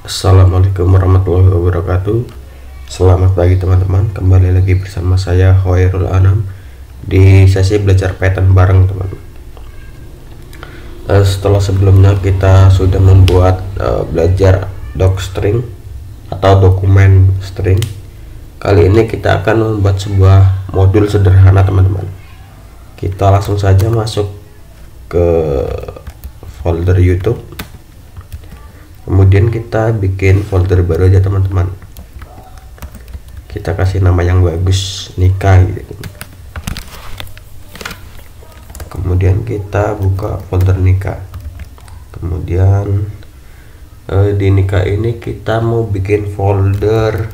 Assalamualaikum warahmatullahi wabarakatuh. Selamat pagi teman-teman. Kembali lagi bersama saya Hoirul Anam di sesi belajar Python bareng teman-teman. Setelah sebelumnya kita sudah membuat belajar docstring atau dokumen string, kali ini kita akan membuat sebuah modul sederhana teman-teman. Kita langsung saja masuk ke folder YouTube. Kemudian kita bikin folder baru aja teman-teman. Kita kasih nama yang bagus, Nika gitu. Kemudian kita buka folder Nika. Kemudian di Nika ini kita mau bikin folder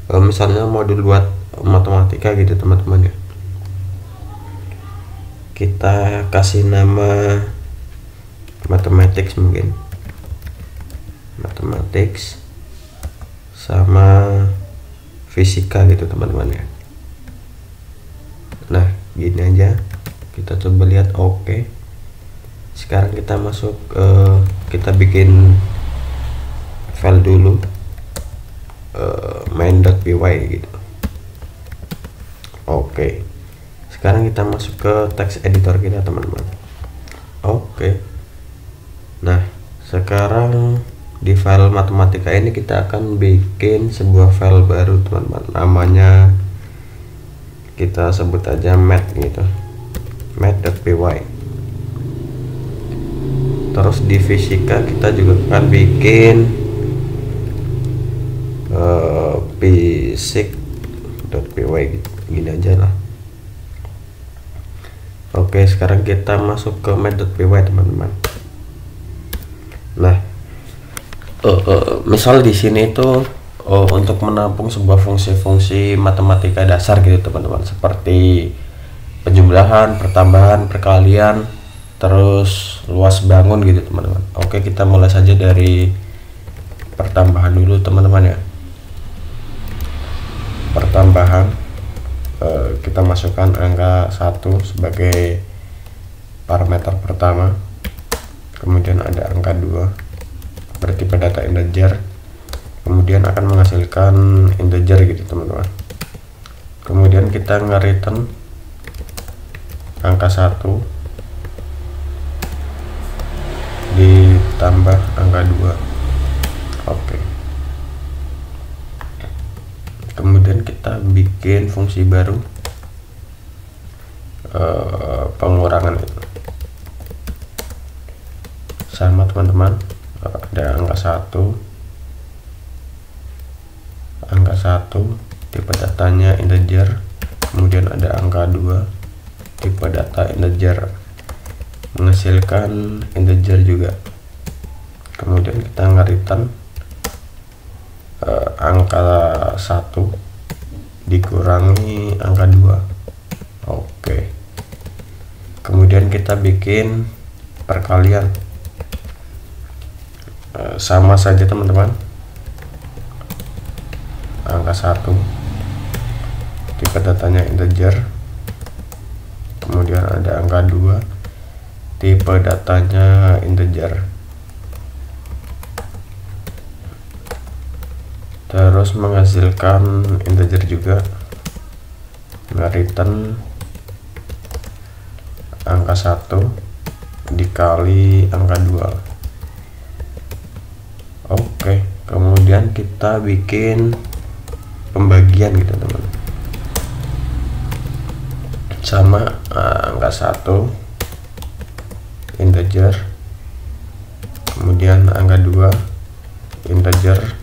misalnya modul buat matematika gitu teman-teman ya. Kita kasih nama mathematics mungkin. Mathematics sama fisika gitu teman-teman ya. Nah gini aja, kita coba lihat. Oke, sekarang kita masuk kita bikin file dulu, main.py gitu. Oke, sekarang kita masuk ke text editor kita teman-teman. Oke, nah sekarang di file matematika ini kita akan bikin sebuah file baru teman-teman, namanya kita sebut aja math gitu, math.py. Terus di fisika kita juga akan bikin physics.py gitu, gini aja lah. Oke, sekarang kita masuk ke math.py teman-teman. Nah misal di sini itu untuk menampung sebuah fungsi-fungsi matematika dasar gitu teman-teman, seperti penjumlahan, pertambahan, perkalian, terus luas bangun gitu teman-teman. Oke, kita mulai saja dari pertambahan dulu teman-teman ya. Pertambahan, kita masukkan angka 1 sebagai parameter pertama, kemudian ada angka 2 bertipe data integer, kemudian akan menghasilkan integer gitu teman-teman. Kemudian kita nge-return angka 1 ditambah angka 2. Oke, kemudian kita bikin fungsi baru, pengurangan itu sama teman-teman. Ada angka 1 tipe datanya integer, kemudian ada angka 2 tipe data integer, menghasilkan integer juga. Kemudian kita nge-return angka 1 dikurangi angka 2. Oke, kemudian kita bikin perkalian, sama saja teman-teman. Angka 1 tipe datanya integer, kemudian ada angka 2 tipe datanya integer, terus menghasilkan integer juga. Nge-return angka 1 dikali angka 2. Oke, kemudian kita bikin pembagian gitu teman, sama angka 1 integer, kemudian angka 2 integer,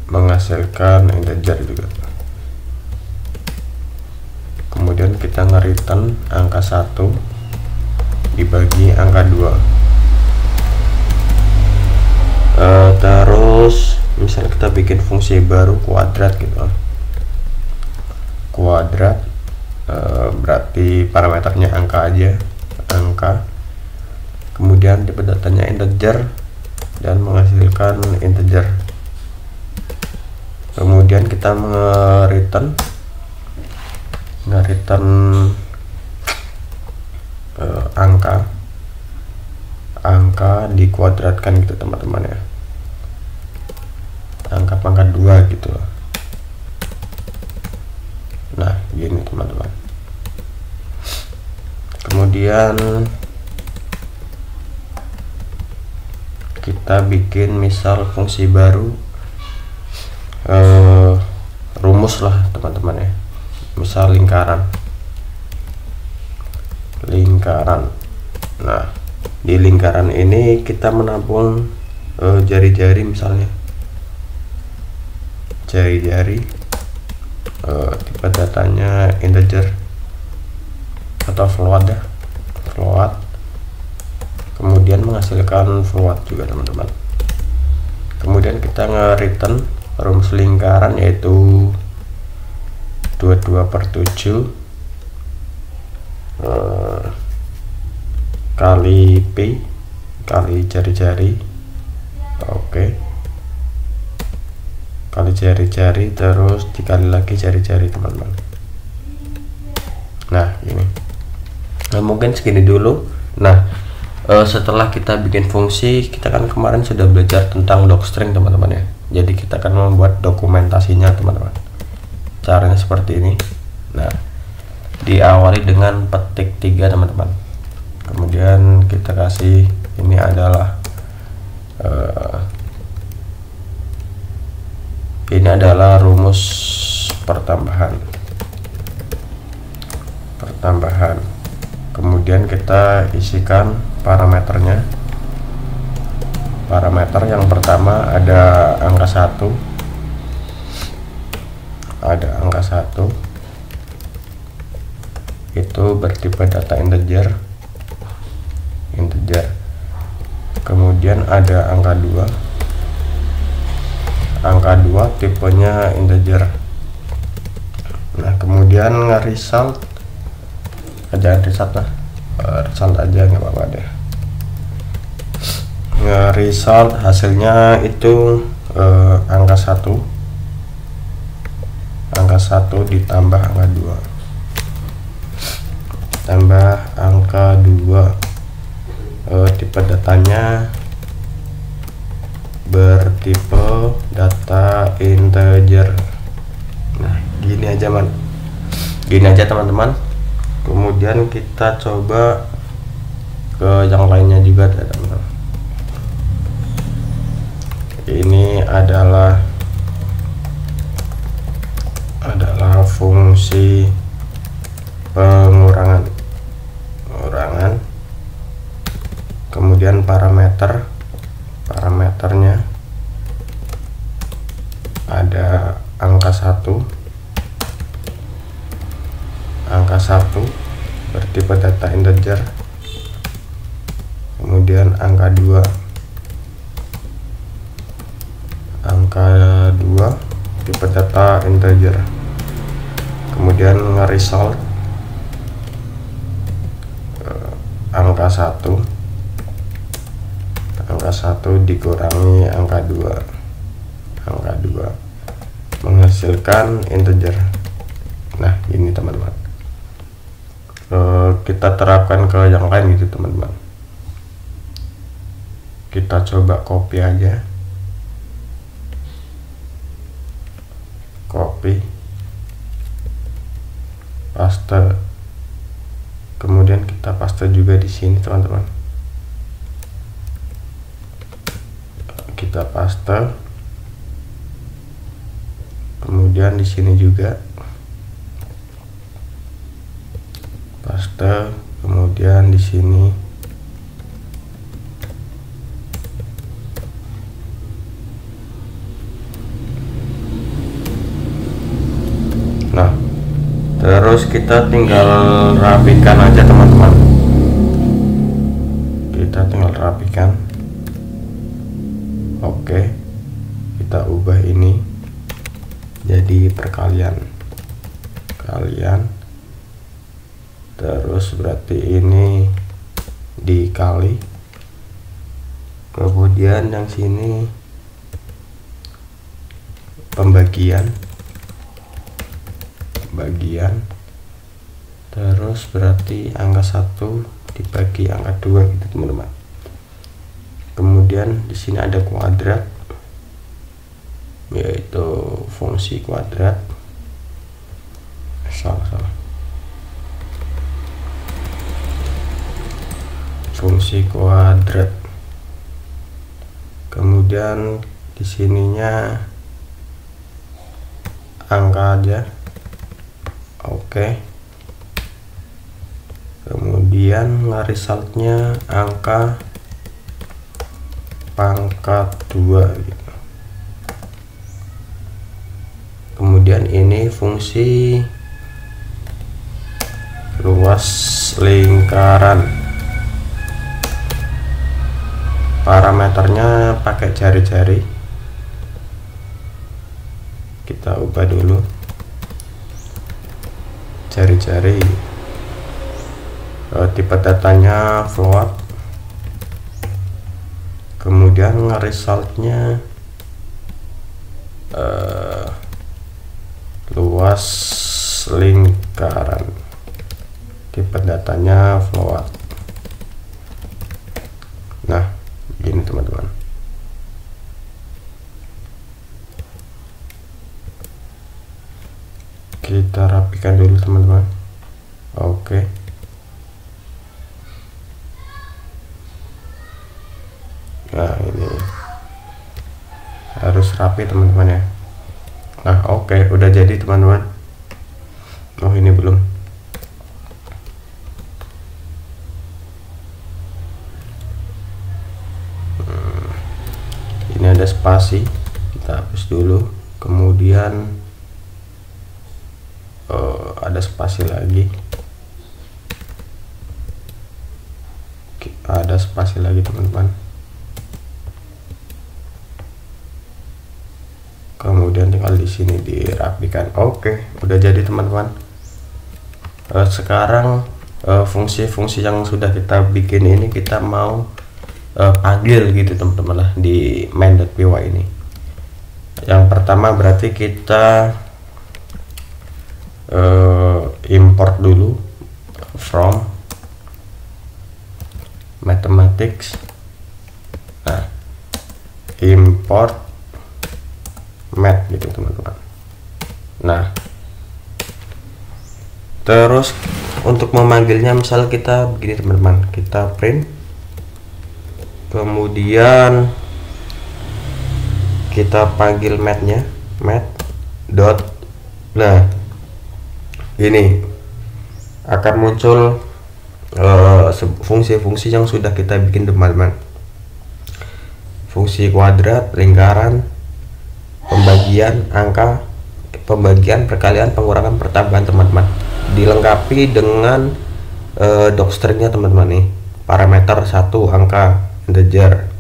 menghasilkan integer juga. Kemudian kita nge-return angka 1 dibagi angka 2. Terus misalnya kita bikin fungsi baru kuadrat gitu. Kuadrat berarti parameternya angka aja, angka, kemudian tipe datanya integer dan menghasilkan integer. Kemudian kita nge-return angka angka dikuadratkan gitu teman-teman ya, angka pangkat 2 gitu. Nah gini teman-teman. Kemudian kita bikin misal fungsi baru, rumus lah teman-teman ya, misal lingkaran. Nah di lingkaran ini kita menampung jari-jari, misalnya jari-jari, tipe datanya integer atau float ya, float, kemudian menghasilkan float juga teman-teman. Kemudian kita nge-return rumus lingkaran, yaitu 22/7 kali P kali jari-jari, oke, kali jari-jari terus dikali lagi jari-jari teman-teman. Nah ini, nah mungkin segini dulu. Nah setelah kita bikin fungsi, kita kan kemarin sudah belajar tentang docstring teman-teman ya, jadi kita akan membuat dokumentasinya teman-teman. Caranya seperti ini. Nah diawali dengan petik 3 teman-teman, kemudian kita kasih ini adalah rumus pertambahan, kemudian kita isikan parameternya. Parameter yang pertama ada angka 1, itu bertipe data integer. Kemudian ada angka 2, tipenya integer. Nah kemudian nge-result, jangan result lah, result aja nggak apa-apa deh. Nge-result hasilnya itu angka 1 ditambah angka 2, tipe datanya bertipe data integer. Nah gini aja teman-teman. Kemudian kita coba ke yang lainnya juga teman-teman. Ini adalah fungsi pengurangan, kemudian parameternya ada angka 1 bertipe data integer, kemudian angka 2 tipe data integer, kemudian nge-result angka 1 dikurangi angka 2 menghasilkan integer. Nah ini teman-teman, kita terapkan ke yang lain gitu teman-teman. Kita coba copy aja, paste, kemudian kita paste juga di sini teman-teman. Kita paste, kemudian di sini juga paste, kemudian di sini. Nah terus kita tinggal rapikan aja teman-teman, oke, kita ubah ini jadi perkalian, terus berarti ini dikali, kemudian yang sini pembagian, terus berarti angka 1 dibagi angka 2 gitu teman-teman. kemudian di sini ada kuadrat, yaitu fungsi kuadrat. Salah. Fungsi kuadrat. Kemudian di sininya angka aja. Oke. Kemudian resultnya angka pangkat 2 gitu. Kemudian ini fungsi luas lingkaran, parameternya pakai jari-jari. Kita ubah dulu jari-jari. Tipe datanya float, kemudian resultnya luas lingkaran, tipe datanya float. Nah, begini teman-teman. Kita rapikan dulu teman-teman. Oke. Nah, ini harus rapi teman-teman ya. Nah, oke, udah jadi teman-teman. Oh, ini belum. Ini ada spasi, kita hapus dulu. Kemudian ada spasi lagi, ada spasi lagi teman-teman. Kemudian tinggal di sini dirapikan. Oke, udah jadi teman-teman. Sekarang fungsi-fungsi yang sudah kita bikin ini kita mau panggil gitu teman-teman lah di main.py ini. Yang pertama berarti kita import dulu from mathematics. Nah, import math gitu teman-teman. Nah, terus untuk memanggilnya misal kita begini teman-teman, kita print, kemudian kita panggil math-nya, math dot. Nah, ini akan muncul fungsi-fungsi yang sudah kita bikin teman-teman. Fungsi kuadrat, lingkaran, pembagian, angka, pembagian, perkalian, pengurangan, pertambahan teman-teman. Dilengkapi dengan docstringnya teman-teman nih. Parameter 1 angka integer.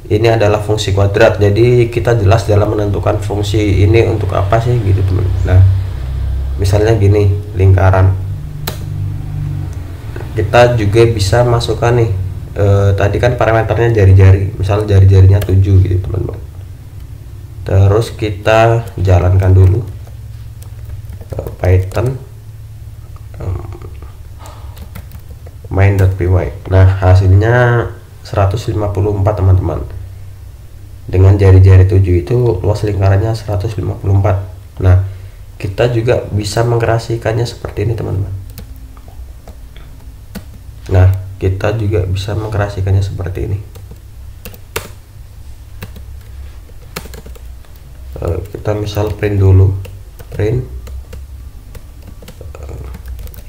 Ini adalah fungsi kuadrat, jadi kita jelas dalam menentukan fungsi ini untuk apa sih gitu teman. Nah, misalnya gini, lingkaran, kita juga bisa masukkan nih tadi kan parameternya jari-jari, misal jari-jarinya 7 gitu teman-teman. Terus kita jalankan dulu Python main.py. Nah, hasilnya 154 teman-teman. Dengan jari-jari 7 itu luas lingkarannya 154. Nah, kita juga bisa mengkreasikannya seperti ini teman-teman. Nah, kita juga bisa mengkreasikannya seperti ini. Kita misal print dulu, print.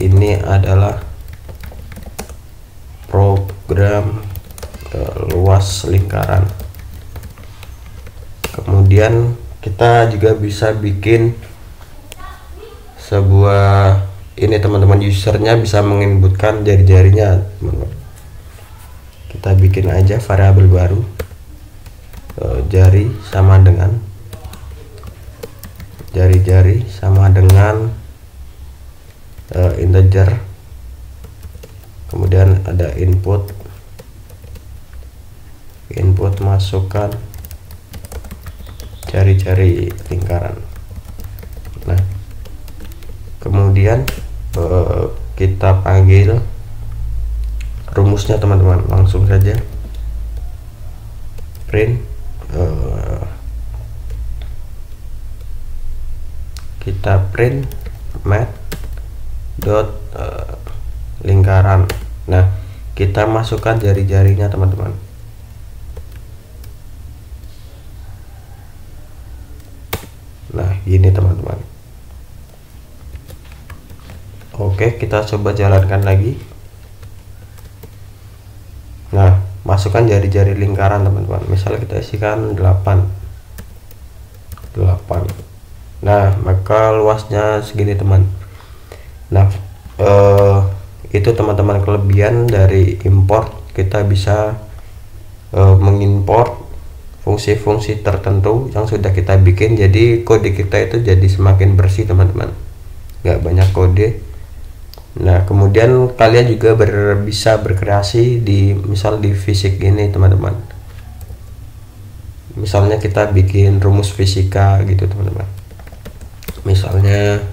Ini adalah program luas lingkaran. Kemudian kita juga bisa bikin sebuah ini teman-teman, usernya bisa menginputkan jari-jarinya teman-teman. Kita bikin aja variabel baru, jari sama dengan jari-jari sama dengan integer. Kemudian ada input masukkan jari-jari lingkaran. Nah, kemudian kita panggil rumusnya teman-teman. Langsung saja print, kita print math dot lingkaran. Nah, kita masukkan jari-jarinya teman-teman. Nah, gini teman-teman. Oke, kita coba jalankan lagi. Nah, masukkan jari-jari lingkaran teman-teman. Misalnya kita isikan 8. Nah, maka luasnya segini teman. Nah, itu teman-teman kelebihan dari import. Kita bisa mengimport fungsi-fungsi tertentu yang sudah kita bikin, jadi kode kita itu jadi semakin bersih teman-teman, nggak banyak kode. Nah, kemudian kalian juga bisa berkreasi di misal di fisik ini teman-teman. Misalnya kita bikin rumus fisika gitu teman-teman, misalnya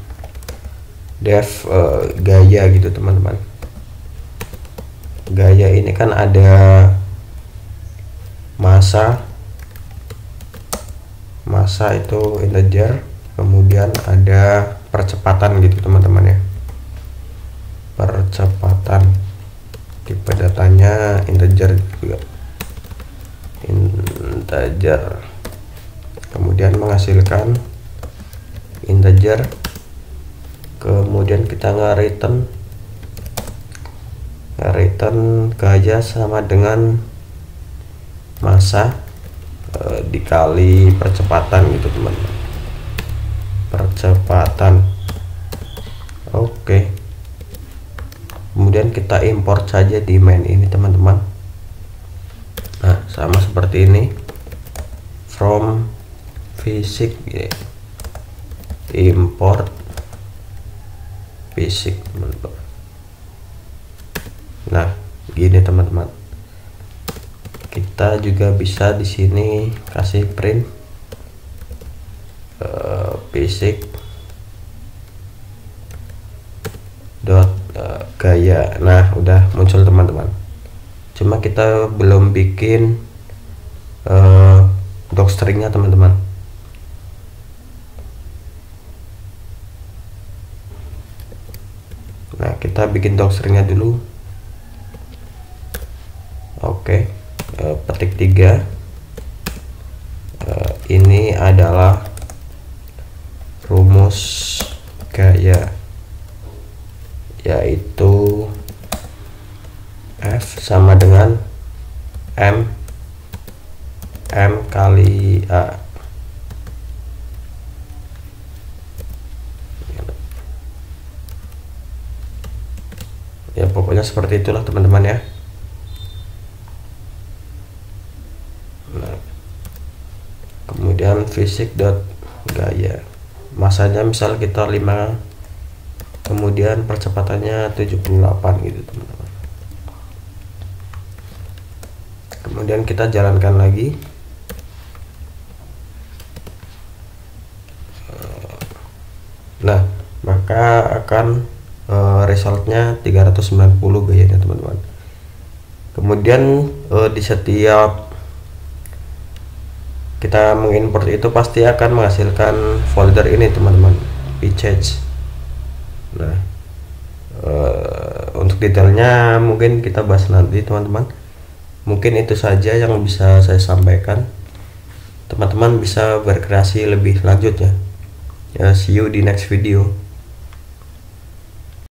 def gaya gitu teman-teman. Gaya ini kan ada massa itu integer, kemudian ada percepatan gitu teman-teman ya, percepatan, tipe datanya integer juga, integer, kemudian menghasilkan integer, kemudian kita nge-return gaya sama dengan massa dikali percepatan gitu teman-teman, percepatan. Oke, kemudian kita import saja di main ini teman-teman. Nah, sama seperti ini, from fisik ya. Import fisik teman-teman. Nah, gini teman-teman. Kita juga bisa di sini kasih print basic dot gaya. Nah, udah muncul teman-teman. Cuma kita belum bikin docstringnya teman-teman. Nah, kita bikin docstringnya dulu. Oke. Petik 3. Ini adalah rumus gaya, yaitu F sama dengan M kali A. Ya, pokoknya seperti itulah teman-teman ya. Nah, kemudian fisik dot gaya, masanya misal kita 5, kemudian percepatannya 78 gitu teman-teman. Kemudian kita jalankan lagi. Nah, maka akan resultnya 390 gayanya teman-teman. Kemudian di setiap kita mengimport itu pasti akan menghasilkan folder ini teman-teman, pchs. Nah, untuk detailnya mungkin kita bahas nanti teman-teman. Mungkin itu saja yang bisa saya sampaikan. Teman-teman bisa berkreasi lebih lanjut ya. See you di next video.